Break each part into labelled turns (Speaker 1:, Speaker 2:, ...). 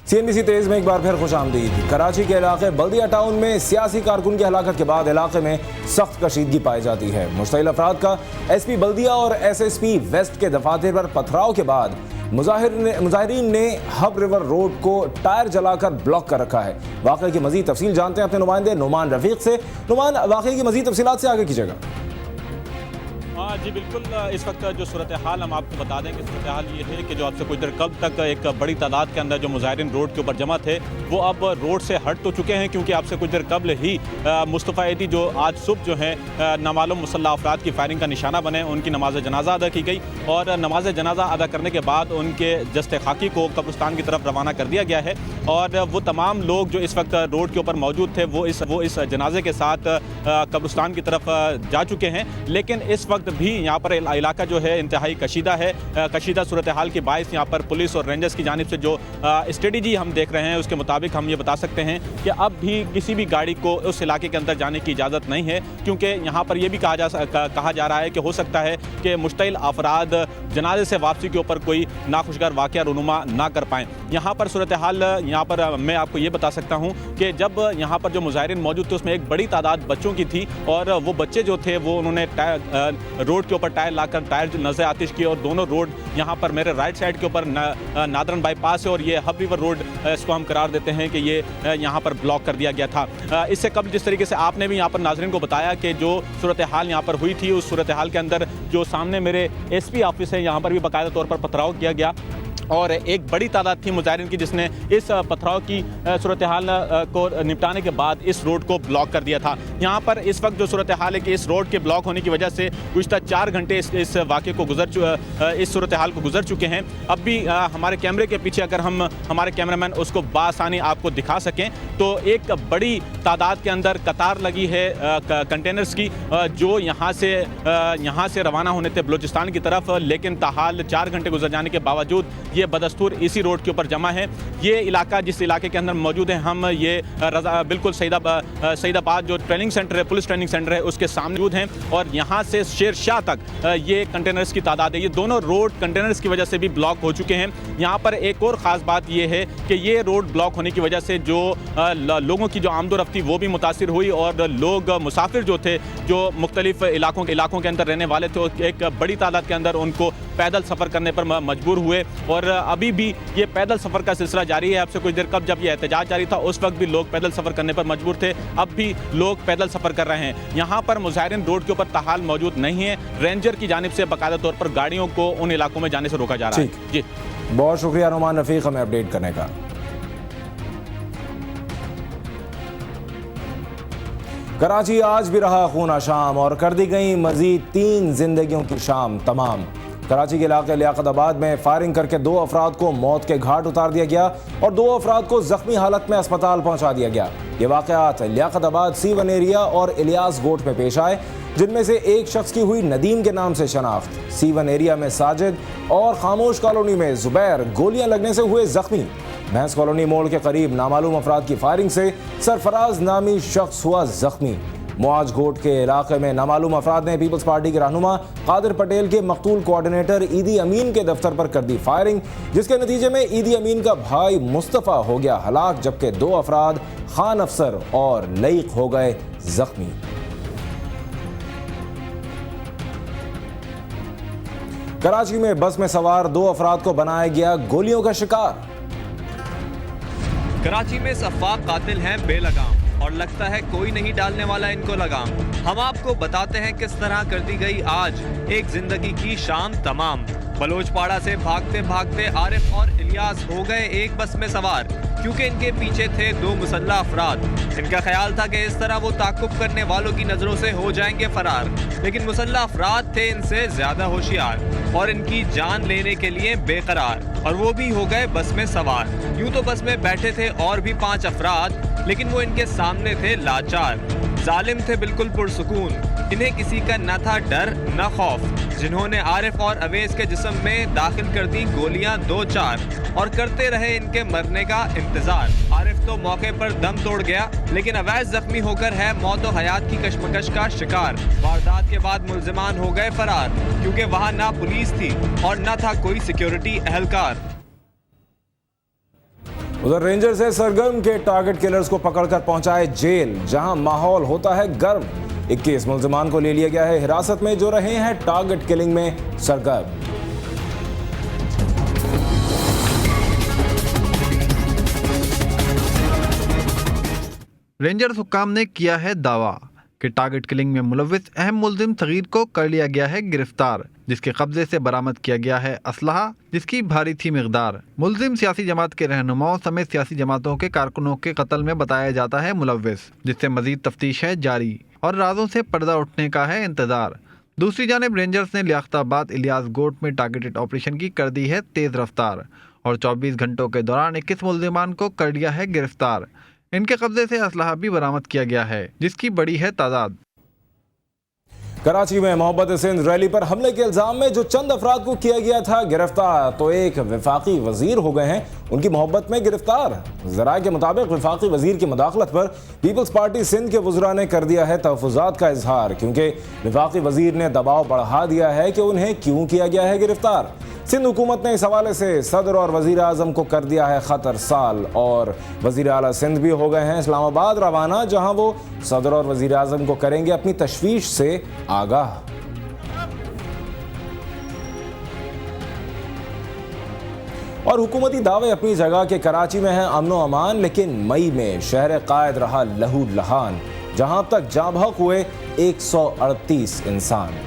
Speaker 1: CNBC तेज में एक बार फिर खुशामदीद। कराची के इलाके बल्दिया टाउन में सियासी कारकुन की हलाकत के बाद इलाके में सख्त कशीदगी पाई जाती है। मुश्तइल अफराद का SP बल्दिया और SSP वेस्ट के दफातर पर पथराव के बाद मुजाहिरीन ने हब रिवर रोड को टायर जलाकर ब्लॉक कर रखा है। वाक़े की मजीद तफसील जानते हैं अपने नुमाइंदे नुमान रफीक से। नुमान, वाक़े की मजीद तफसीलात से आगे कीजिएगा।
Speaker 2: जी बिल्कुल, इस वक्त जो सूरत हाल हम आपको बता दें कि सूरत हाल ये है कि जो आपसे कुछ देर कब तक एक बड़ी तादाद के अंदर जो मुजाहिरीन रोड के ऊपर जमा थे वो अब रोड से हट तो चुके हैं, क्योंकि आपसे कुछ देर कबल ही मुस्तफ़ा एदी जो आज सुबह जो है नामालूम मुसल्लह अफराद की फायरिंग का निशाना बने, उनकी नमाज जनाजा अदा की गई और नमाज जनाजा अदा करने के बाद उनके जस्ते खाकी को कब्रिस्तान की तरफ रवाना कर दिया गया है। और वो तमाम लोग जो इस वक्त रोड के ऊपर मौजूद थे वो इस जनाजे के साथ कब्रिस्तान की तरफ जा चुके हैं। लेकिन इस वक्त भी यहाँ पर इलाका जो है इंतहाई कशीदा है। कशीदा सूरत हाल के बायस यहाँ पर पुलिस और रेंजर्स की जानिब से जो स्ट्रेटजी हम देख रहे हैं उसके मुताबिक हम ये बता सकते हैं कि अब भी किसी भी गाड़ी को उस इलाके के अंदर जाने की इजाज़त नहीं है, क्योंकि यहाँ पर यह भी कहा जा रहा है कि हो सकता है कि मुश्तइल अफराद जनाजे से वापसी के ऊपर कोई नाखुशगवार वाक़या रुनुमा ना कर पाएँ। यहाँ पर सूरत हाल यहाँ पर मैं आपको ये बता सकता हूँ कि जब यहाँ पर जो मुजाहिरीन मौजूद थे उसमें एक बड़ी तादाद बच्चों की थी और वो बच्चे जो थे वो उन्होंने रोड के ऊपर टायर लाकर टायर नजर आतिश की और दोनों रोड यहाँ पर मेरे राइट साइड के ऊपर नादरन बाईपास है और ये हब रिवर रोड इसको हम करार देते हैं कि ये यहाँ पर ब्लॉक कर दिया गया था। इससे कबल जिस तरीके से आपने भी यहाँ पर नाजरीन को बताया कि जो सूरत हाल यहाँ पर हुई थी उस सूरत हाल के अंदर जो सामने मेरे SP ऑफिस है यहाँ पर भी बाकायदा तौर पर पथराव किया गया और एक बड़ी तादाद थी मुजाहिरीन की जिसने इस पथराव की सूरत हाल को निपटाने के बाद इस रोड को ब्लॉक कर दिया था। यहाँ पर इस वक्त जो सूरत हाल है कि इस रोड के ब्लॉक होने की वजह से गुज़श्ता 4 घंटे इस वाक़े को इस सूरत हाल को गुजर चुके हैं। अब भी हमारे कैमरे के पीछे अगर हम हमारे कैमरामैन उसको बासानी आपको दिखा सकें तो एक बड़ी तादाद के अंदर कतार लगी है कंटेनर्स की जो यहाँ से रवाना होने थे बलूचिस्तान की तरफ, लेकिन ताहाल 4 घंटे गुजर जाने के बावजूद ये बदस्तूर इसी रोड के ऊपर जमा है। ये इलाका जिस इलाके के अंदर मौजूद है हम ये बिल्कुल सईदाबाद जो ट्रेनिंग सेंटर है, पुलिस ट्रेनिंग सेंटर है, उसके सामने मौजूद हैं और यहाँ से शेरशाह तक ये कंटेनर्स की तादाद है। ये दोनों रोड कंटेनर्स की वजह से भी ब्लॉक हो चुके हैं। यहाँ पर एक और ख़ास बात ये है कि ये रोड ब्लॉक होने की वजह से जो लोगों की जो आमदोरफ्ती वो भी मुतासिर हुई और लोग मुसाफिर जो थे जो मुख्तलिफ इलाकों के अंदर रहने वाले थे एक बड़ी तादाद के अंदर उनको पैदल सफ़र करने पर मजबूर हुए और अभी भी ये पैदल सफ़र का सिलसिला जारी है। आपसे कुछ देर कब जब ये एहतजाज जारी था उस वक्त भी लोग पैदल सफ़र करने पर मजबूर थे, अब भी लोग पैदल सफ़र कर रहे हैं। यहाँ पर मुजाहिरीन रोड के ऊपर ताहाल मौजूद नहीं है। रेंजर की जानिब से बाकायदा तौर पर गाड़ियों को उन इलाकों में जाने से रोका जा रहा है। जी
Speaker 1: बहुत शुक्रिया नुमान रफीक हमें अपडेट करने का। कराची आज भी रहा खूना शाम और कर दी गई मजीद 3 जिंदगियों की शाम तमाम। कराची के इलाके लियाकताबाद में फायरिंग करके 2 अफराद को मौत के घाट उतार दिया गया और 2 अफराद को जख्मी हालत में अस्पताल पहुंचा दिया गया। ये वाक़यात लियाकताबाद C1 एरिया और इलियास गोट में पेश आए, जिनमें से एक शख्स की हुई नदीम के नाम से शनाख्त। C1 एरिया में साजिद और खामोश कॉलोनी में जुबैर गोलियां लगने से हुए जख्मी। भैंस कॉलोनी मोड़ के करीब नामालूम अफराद की फायरिंग से सरफराज नामी शख्स हुआ जख्मी। मुआज घोट के इलाके में नामालूम अफराद ने पीपल्स पार्टी के रहनुमा कादिर पटेल के मकतूल कोऑर्डिनेटर ईदी अमीन के दफ्तर पर कर दी फायरिंग, जिसके नतीजे में ईदी अमीन का भाई मुस्तफ़ा हो गया हलाक, जबकि 2 अफराद खान अफसर और लईक हो गए जख्मी। कराची में बस में सवार 2 अफराद को बनाया गया गोलियों का शिकार।
Speaker 3: कराची में सफाक कातिल हैं बेलगाम और लगता है कोई नहीं डालने वाला इनको लगाम। हम आपको बताते हैं किस तरह कर दी गई आज एक जिंदगी की शाम तमाम। बलोचपाड़ा से भागते भागते आरिफ और इलियास हो गए एक बस में सवार, क्योंकि इनके पीछे थे 2 मुसल्लह अफराद। इनका ख्याल था कि इस तरह वो ताक़ुब करने वालों की नजरों से हो जाएंगे फरार, लेकिन मुसल्लह अफराद थे इनसे ज्यादा होशियार और इनकी जान लेने के लिए बेकरार, और वो भी हो गए बस में सवार। यूं तो बस में बैठे थे और भी 5 अफराद, लेकिन वो इनके सामने थे लाचार। जालिम थे बिल्कुल पुरसुकून, इन्हें किसी का न था डर न खौफ, जिन्होंने आरिफ और अवैस के जिस्म में दाखिल कर दी गोलियां 2-4 और करते रहे इनके मरने का इंतजार। आरिफ तो मौके पर दम तोड़ गया, लेकिन अवैस जख्मी होकर है मौत और हयात की कशमकश का शिकार। वारदात के बाद मुल्जिमान हो गए फरार, क्योंकि वहाँ ना पुलिस थी और न था कोई सिक्योरिटी एहलकार।
Speaker 1: उधर रेंजर से सरगर्म के टारगेट किलर्स को पकड़कर पहुंचाए जेल, जहां माहौल होता है गर्म। 21 मुल्जिमान को ले लिया गया है हिरासत में, जो रहे हैं टारगेट किलिंग में सरगर्म।
Speaker 3: रेंजर्स हुक्काम ने किया है दावा कि टारगेट किलिंग में मुलव्विस अहम मुल्जिम सगीर को कर लिया गया है गिरफ्तार, जिसके कब्जे से बरामद किया गया है असलहा, जिसकी भारी थी मिकदार। मुल्जिम सियासी जमात के रहनुमाओं समेत सियासी जमातों के कारकुनों के कत्ल में बताया जाता है मुलव्विस, जिससे मजीद तफ्तीश है जारी और राजों से पर्दा उठने का है इंतजार। दूसरी जानिब रेंजर्स ने लियाकताबाद इलियास गोट में टारगेटेड ऑपरेशन की कर दी है तेज रफ्तार और 24 घंटों के दौरान 21 मुल्जिमान को कर लिया है गिरफ्तार। इनके कब्जे से असलहा भी बरामद किया गया है, जिसकी बड़ी है तादाद।
Speaker 1: कराची में मोहब्बत सिंध रैली पर हमले के इल्जाम में जो चंद अफराद को किया गया था गिरफ्तार, तो एक वफाकी वजीर हो गए हैं उनकी मोहब्बत में गिरफ्तार। ज़राए के मुताबिक वफाकी वजीर की मुदाखलत पर पीपल्स पार्टी सिंध के वज़रा ने कर दिया है तहफ़्फ़ुज़ात का इजहार, क्योंकि वफाकी वजीर ने दबाव बढ़ा दिया है कि उन्हें क्यों किया गया है गिरफ्तार। सिंध हुकूमत ने इस हवाले से सदर और वजीर आज़म को कर दिया है खत अरसाल और वजीर आला सिंध भी हो गए हैं इस्लामाबाद रवाना, जहां वो सदर और वजीर आज़म को करेंगे अपनी तशवीश से आगाह। और हुकूमती दावे अपनी जगह के कराची में है अमन व अमान, लेकिन मई में शहर कायद रहा लहू लहान, जहां अब तक जाँ बहक हुए 138 इंसान।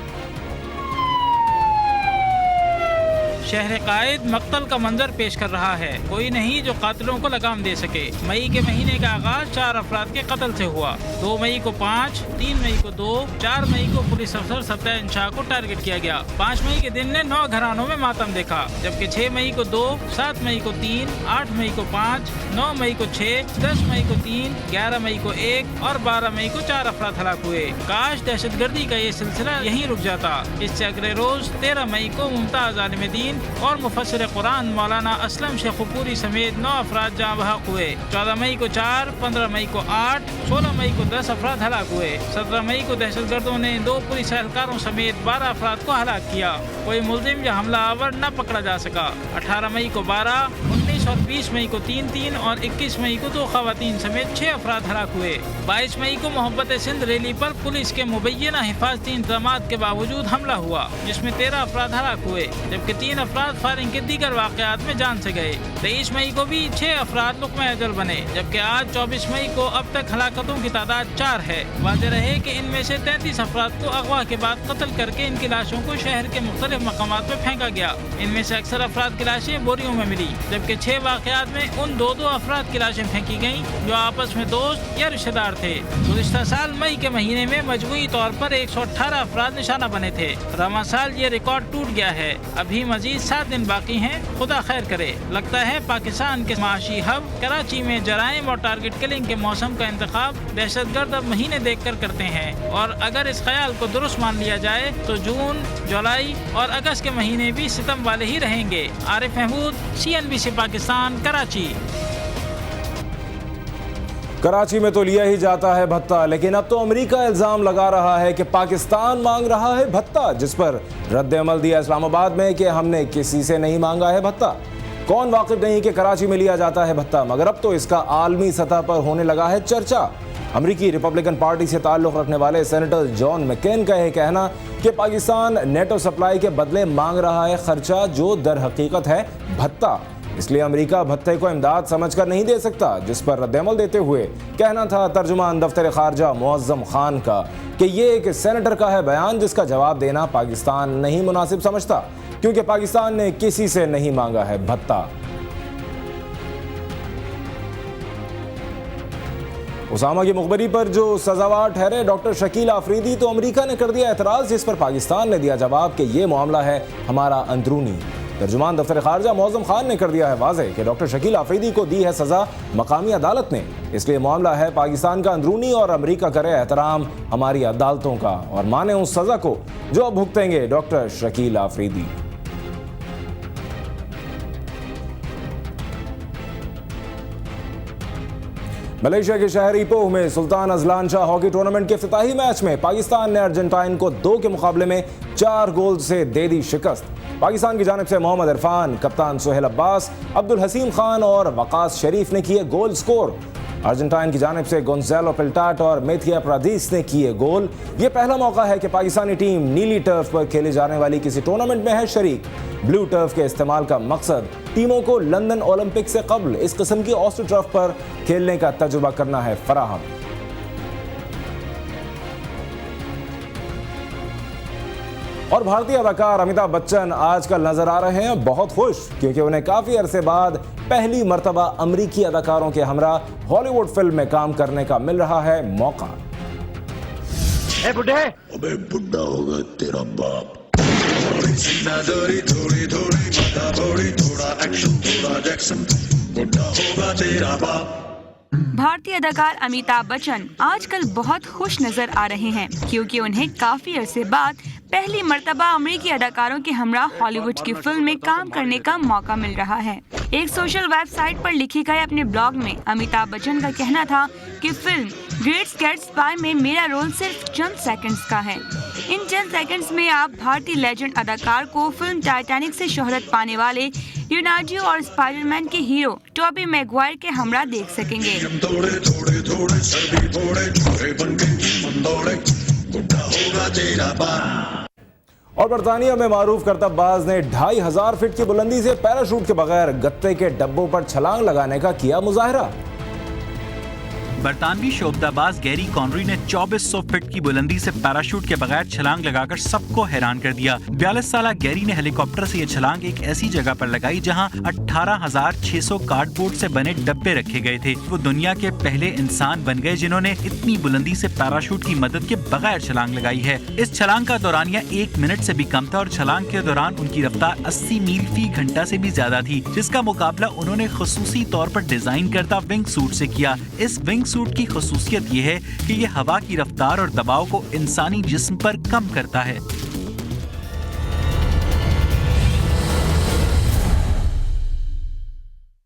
Speaker 4: शहर कायद मक्तल का मंजर पेश कर रहा है, कोई नहीं जो कातिलों को लगाम दे सके। मई के महीने का आगाज 4 अफराद के कत्ल से हुआ। 2 मई को 5, 3 मई को 2, 4 मई को पुलिस अफसर सत्तायन शाह को टारगेट किया गया। 5 मई के दिन ने 9 घरानों में मातम देखा, जबकि 6 मई को 2, 7 मई को 3, 8 मई को 5, 9 मई को 6, 10 मई को 3, 11 मई को 1 और 12 मई को 4 अफराद हलाक हुए। काश दहशतगर्दी का ये सिलसिला यहीं रुक जाता। इससे अगले रोज 13 मई को मुमताज आलिम-ए-दीन और मुफस्सिर कुरान मौलाना असलम शेखुपुरी समेत 9 अफराद जाँ बहक हुए। 14 मई को 4, 15 मई को 8, 16 मई को 10 अफराद हलाक हुए। 17 मई को दहशतगर्दों ने 2 पुलिस एहलकारों समेत 12 अफराद को हलाक किया। कोई मुल्जिम या हमलावर न पकड़ा जा सका। 18 मई को 12, 19 और 20 मई को 3 और 21 मई को 2 खवातीन समेत 6 अफराद हलाक हुए। 22 मई को मोहब्बत सिंध रैली पर पुलिस के मुबैना हिफाजती इंतजाम के बावजूद हमला हुआ, जिसमें 13 अफराद हलाक हुए, जबकि 3 अफराद फायरिंग के दीगर वाकयात में जान से गए। 23 मई को भी 6 अफराद लुक़्मा अजल बने, जबकि आज 24 मई को अब तक हलाकतों की तादाद 4 है। वाज़ेह रहे कि इनमें से 33 अफराद को अगवा के बाद कत्ल करके इनकी लाशों को शहर के मुख्तलिफ मकामात पर फेंका गया। इनमें से अक्सर अफराद की लाशें बोरियों में मिली, जबकि 6 वाकयात में उन 2 अफराद की लाशें फेंकी गयी जो आपस में दोस्त या रिश्तेदार थे। गुज़िश्ता साल मई के महीने में मजमूई तौर पर 118 अफराद निशाना बने थे। रवा साल ये रिकॉर्ड टूट गया है। अभी मजीद 7 दिन बाकी हैं, खुदा खैर करे। लगता है पाकिस्तान के माशी हब कराची में जराइम और टारगेट किलिंग के मौसम का इंतखाब दहशतगर्द अब महीने देखकर करते हैं, और अगर इस ख्याल को दुरुस्त मान लिया जाए तो जून, जुलाई और अगस्त के महीने भी सितम वाले ही रहेंगे। आरिफ महमूद, CNBC पाकिस्तान, कराची।
Speaker 1: कराची में तो लिया ही जाता है भत्ता, लेकिन अब तो अमेरिका इल्जाम लगा रहा है कि पाकिस्तान मांग रहा है भत्ता, जिस पर रद्द अमल दिया इस्लामाबाद में कि हमने किसी से नहीं मांगा है भत्ता। कौन वाकिफ नहीं कि कराची में लिया जाता है भत्ता, मगर अब तो इसका आलमी सतह पर होने लगा है चर्चा। अमेरिकी रिपब्लिकन पार्टी से ताल्लुक़ रखने वाले सेनेटर जॉन मैकेन का यह कहना कि पाकिस्तान नेटो सप्लाई के बदले मांग रहा है खर्चा, जो दर हकीकत है भत्ता। इसलिए अमेरिका भत्ते को इमदाद समझकर नहीं दे सकता, जिस पर रद्दअमल देते हुए कहना था तर्जुमान दफ्तर खारजा मुअज़्ज़म खान का कि ये एक सेनेटर का है बयान, जिसका जवाब देना पाकिस्तान नहीं मुनासिब समझता, क्योंकि पाकिस्तान ने किसी से नहीं मांगा है भत्ता। उसामा की मुखबरी पर जो सजावार ठहरे डॉक्टर शकील आफरीदी, तो अमेरिका ने कर दिया एतराज़, जिस पर पाकिस्तान ने दिया जवाब कि ये मामला है हमारा अंदरूनी। तर्जुमान दफ्तर खारजा मुअज़्ज़म खान ने कर दिया है वाज़ेह कि डॉक्टर शकील आफरीदी को दी है सज़ा मकामी अदालत ने, इसलिए मामला है पाकिस्तान का अंदरूनी और अमेरिका करे एहतराम हमारी अदालतों का और माने उस सज़ा को जो अब भुगतेंगे डॉक्टर शकील आफरीदी। मलेशिया के शहर इपोह में Sultan Azlan Shah hockey tournament के इफ्तिताही मैच में पाकिस्तान ने अर्जेंटाइन को 2 के मुकाबले में 4 गोल से दे दी शिकस्त। पाकिस्तान की जानिब से मोहम्मद इरफान, कप्तान सुहेल अब्बास, अब्दुल हसीम खान और वकास शरीफ ने किए गोल स्कोर। अर्जेंटाइन की जानिब से गोंजालो पिल्टाट और मेथिया प्रादीस ने किए गोल। ये पहला मौका है कि पाकिस्तानी टीम नीली टर्फ पर खेले जाने वाली किसी टूर्नामेंट में है शरीक। ब्लू टर्फ के इस्तेमाल का मकसद टीमों को लंदन ओलंपिक से कबल इस किस्म की ऑस्ट्रो टर्फ पर खेलने का तजुर्बा करना है फराहम। और भारतीय अदाकार अमिताभ बच्चन आजकल नजर आ रहे हैं बहुत खुश, क्योंकि उन्हें काफी अरसे बाद पहली मर्तबा अमरीकी अदाकारों के हमरा हॉलीवुड फिल्म में काम करने का मिल रहा है मौका।
Speaker 5: बुढ़े
Speaker 6: अबे बुढ़ा होगा तेरा बाप। थोड़ा एक्शन थोड़ा जैक्सन, बुढ़ा होगा तेरा बाप।
Speaker 7: भारतीय अदाकार अमिताभ बच्चन आजकल बहुत खुश नजर आ रहे हैं, क्योंकि उन्हें काफी अरसे बाद पहली मर्तबा अमेरिकी अदाकारों के हमरा हॉलीवुड की फिल्म में काम करने का मौका मिल रहा है। एक सोशल वेबसाइट पर लिखे गए अपने ब्लॉग में अमिताभ बच्चन का कहना था कि फिल्म ग्रेट गैट्सबी में मेरा रोल सिर्फ चंद सेकंड्स का है। इन चंद सेकंड्स में आप भारतीय लेजेंड अदाकार को फिल्म टाइटैनिक से शोहरत पाने वाले लियोनार्डो और स्पाइडरमैन के हीरो टोबी मैगवायर के हमरा देख सकेंगे।
Speaker 1: और बरतानिया में मारूफ करतबबाज ने 2500 फीट की बुलंदी से पैराशूट के बगैर गत्ते के डब्बों पर छलांग लगाने का किया मुजाहरा।
Speaker 8: बरतानवी शोबदाबाज गैरी कॉनरी ने 2400 फीट की बुलंदी से पैराशूट के बगैर छलांग लगाकर सबको हैरान कर दिया। 42 साला गैरी ने हेलीकॉप्टर से ये छलांग एक ऐसी जगह पर लगाई जहां 18,600 कार्डबोर्ड से बने डब्बे रखे गए थे। वो दुनिया के पहले इंसान बन गए जिन्होंने इतनी बुलंदी से पैराशूट की मदद के बगैर छलांग लगाई है। इस छलांग का दौरानिया 1 मिनट से भी कम था और छलांग के दौरान उनकी रफ्तार 80 मील फी घंटा से भी ज्यादा थी, जिसका मुकाबला उन्होंने खुसूसी तौर पर डिजाइन करता विंग सूट से किया। इस विंग सूट की खुसूसियत ये है कि ये हवा की रफ्तार और दबाव को इंसानी जिस्म पर कम करता है।